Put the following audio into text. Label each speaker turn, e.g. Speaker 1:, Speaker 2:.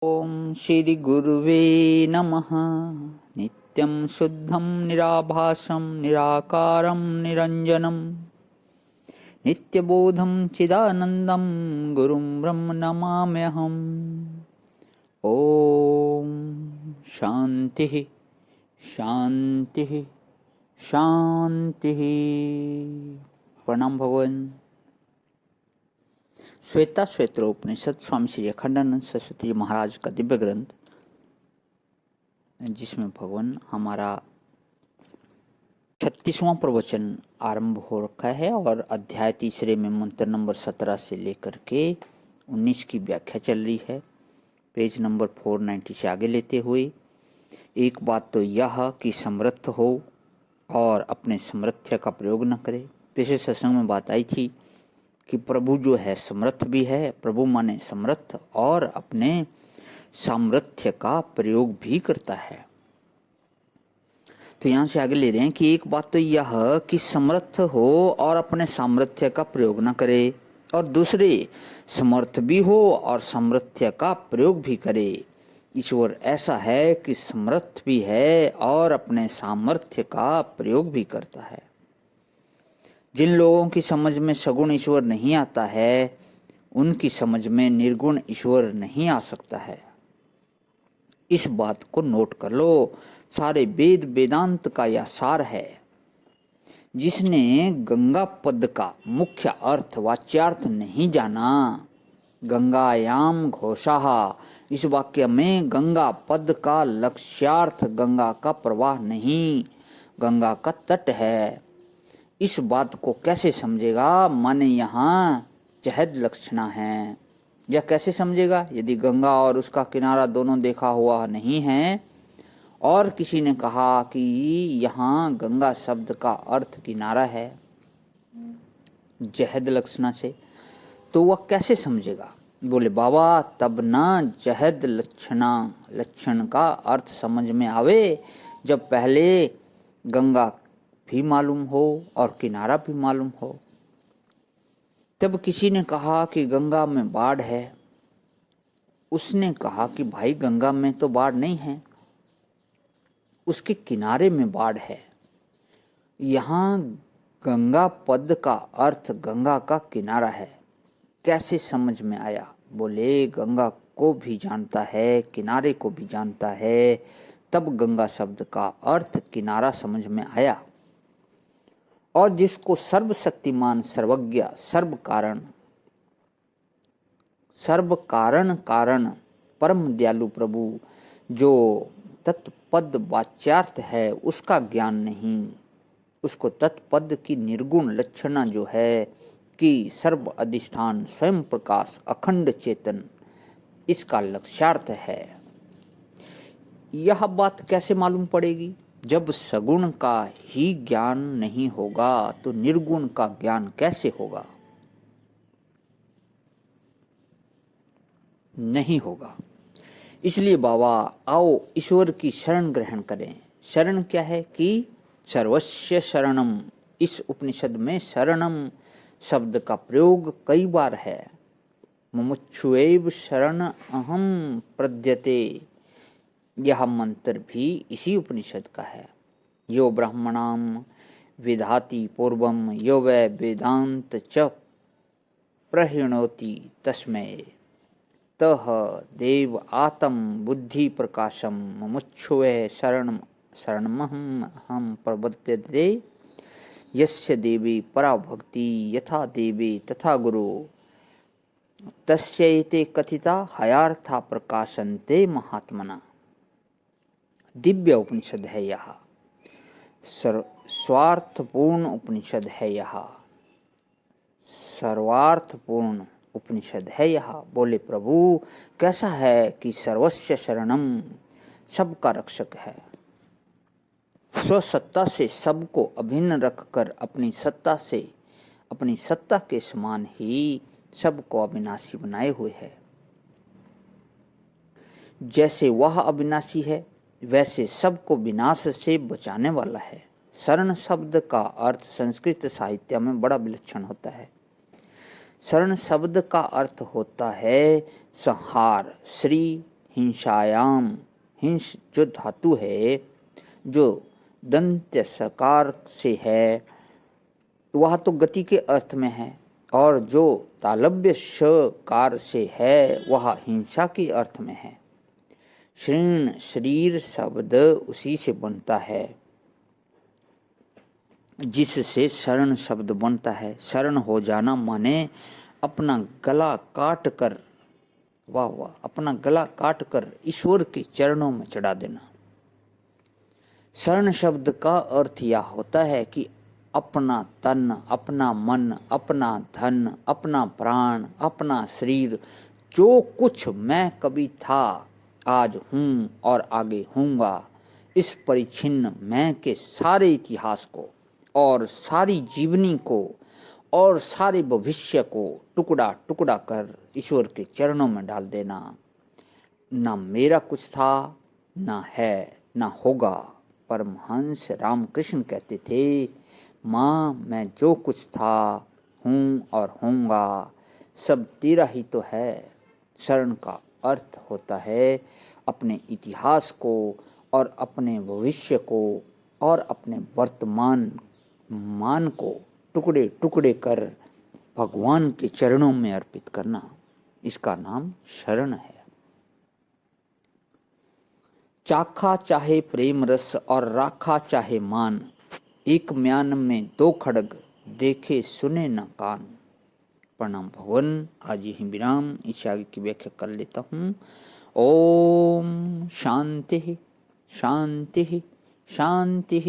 Speaker 1: ओम श्री गुरुवे नमः। नित्यं शुद्धं निराभासं निराकारं निरञ्जनं नित्यबोधं चिदानन्दं गुरुं ब्रह्म नमाम्यहम्। ओम शान्तिः शान्तिः शान्तिः। प्रणाम भगवान। श्वेता श्वेत्रोपनिषद स्वामी श्री अखंडानंद सरस्वती जी महाराज का दिव्य ग्रंथ, जिसमें भगवान हमारा 36वां प्रवचन आरंभ हो रखा है और अध्याय तीसरे में मंत्र नंबर 17 से लेकर के 19 की व्याख्या चल रही है। पेज नंबर 490 से आगे लेते हुए, एक बात तो यह कि समर्थ हो और अपने सामर्थ्य का प्रयोग न करे। पिछले सत्संग में बात आई थी कि प्रभु जो है समर्थ भी है, प्रभु माने समर्थ, और अपने सामर्थ्य का प्रयोग भी करता है। तो यहाँ से आगे ले रहे हैं कि एक बात तो यह कि समर्थ हो और अपने सामर्थ्य का प्रयोग न करे, और दूसरे समर्थ भी हो और सामर्थ्य का प्रयोग भी करे। ईश्वर ऐसा है कि समर्थ भी है और अपने सामर्थ्य का प्रयोग भी करता है। जिन लोगों की समझ में सगुण ईश्वर नहीं आता है, उनकी समझ में निर्गुण ईश्वर नहीं आ सकता है। इस बात को नोट कर लो। सारे वेद वेदांत का यह सार है। जिसने गंगा पद का मुख्य अर्थ वाच्यार्थ नहीं जाना, गंगायाम घोषाः, इस वाक्य में गंगा पद का लक्ष्यार्थ गंगा का प्रवाह नहीं, गंगा का तट है। इस बात को कैसे समझेगा? माने यहाँ जहद लक्षणा है। यह कैसे समझेगा? यदि गंगा और उसका किनारा दोनों देखा हुआ नहीं है और किसी ने कहा कि यहाँ गंगा शब्द का अर्थ किनारा है जहद लक्षणा से, तो वह कैसे समझेगा? बोले बाबा, तब ना जहद लक्षण का अर्थ समझ में आवे जब पहले गंगा भी मालूम हो और किनारा भी मालूम हो। तब किसी ने कहा कि गंगा में बाढ़ है। उसने कहा कि भाई गंगा में तो बाढ़ नहीं है, उसके किनारे में बाढ़ है। यहाँ गंगा पद का अर्थ गंगा का किनारा है। कैसे समझ में आया? बोले गंगा को भी जानता है, किनारे को भी जानता है, तब गंगा शब्द का अर्थ किनारा समझ में आया। और जिसको सर्वशक्तिमान सर्वज्ञ सर्व कारण परम दयालु प्रभु जो तत्पद वाच्यार्थ है उसका ज्ञान नहीं, उसको तत्पद की निर्गुण लक्षणा जो है कि सर्व अधिष्ठान स्वयं प्रकाश अखंड चेतन, इसका लक्ष्यार्थ है। यह बात कैसे मालूम पड़ेगी? जब सगुण का ही ज्ञान नहीं होगा तो निर्गुण का ज्ञान कैसे होगा? नहीं होगा। इसलिए बाबा आओ ईश्वर की शरण ग्रहण करें। शरण क्या है? कि सर्वस्य शरणम। इस उपनिषद में शरणम शब्द का प्रयोग कई बार है। मुमुक्षुएव शरण अहम प्रद्यते, यह मंत्र भी इसी उपनिषद का है। यो ब्राह्मणाम विधाति पूर्वम यो वै वेदांत च प्रहिणोति तस्मै तह देव आत्म बुद्धि प्रकाशम मुमुक्षुवे शरणमहम हम प्रबध्यते यस्य देवी परा भक्ति यथा देवी तथा गुरु तस्यैते कथिता हयार्था प्रकाशन्ते महात्मना। दिव्य उपनिषद है यह, स्वार्थपूर्ण उपनिषद है यह, सर्वार्थपूर्ण उपनिषद है यह। बोले प्रभु कैसा है कि सर्वस्य शरणम, सबका रक्षक है। स्वसत्ता से सबको अभिन्न रखकर अपनी सत्ता के समान ही सबको अविनाशी बनाए हुए है। जैसे वह अविनाशी है वैसे सबको विनाश से बचाने वाला है। शरण शब्द का अर्थ संस्कृत साहित्य में बड़ा विलक्षण होता है। शरण शब्द का अर्थ होता है संहार, श्री हिंसायाम, हिंस जो धातु है जो दंत्य सकार से है वह तो गति के अर्थ में है, और जो तालव्य शकार से है वह हिंसा के अर्थ में है। शृण शरीर शब्द उसी से बनता है जिससे शरण शब्द बनता है। शरण हो जाना माने अपना गला काट कर, वाह वाह, अपना गला काट कर ईश्वर के चरणों में चढ़ा देना। शरण शब्द का अर्थ यह होता है कि अपना तन, अपना मन, अपना धन, अपना प्राण, अपना शरीर, जो कुछ मैं कभी था, आज हूँ और आगे हूँगा, इस परिच्छिन्न मैं के सारे इतिहास को और सारी जीवनी को और सारे भविष्य को टुकड़ा टुकड़ा कर ईश्वर के चरणों में डाल देना। ना मेरा कुछ था, ना है, ना होगा। परमहंस रामकृष्ण कहते थे, माँ मैं जो कुछ था, हूँ और होऊंगा, सब तेरा ही तो है। शरण का अर्थ होता है अपने इतिहास को और अपने भविष्य को और अपने वर्तमान मान को टुकड़े टुकड़े कर भगवान के चरणों में अर्पित करना, इसका नाम शरण है। चाखा चाहे प्रेम रस और राखा चाहे मान, एक म्यान में दो खड़ग, देखे सुने न कान। प्रणाम भगवान। आज यही विराम, इसे आगे की व्याख्या कर लेता हूँ। ओम शांति शांति शांति।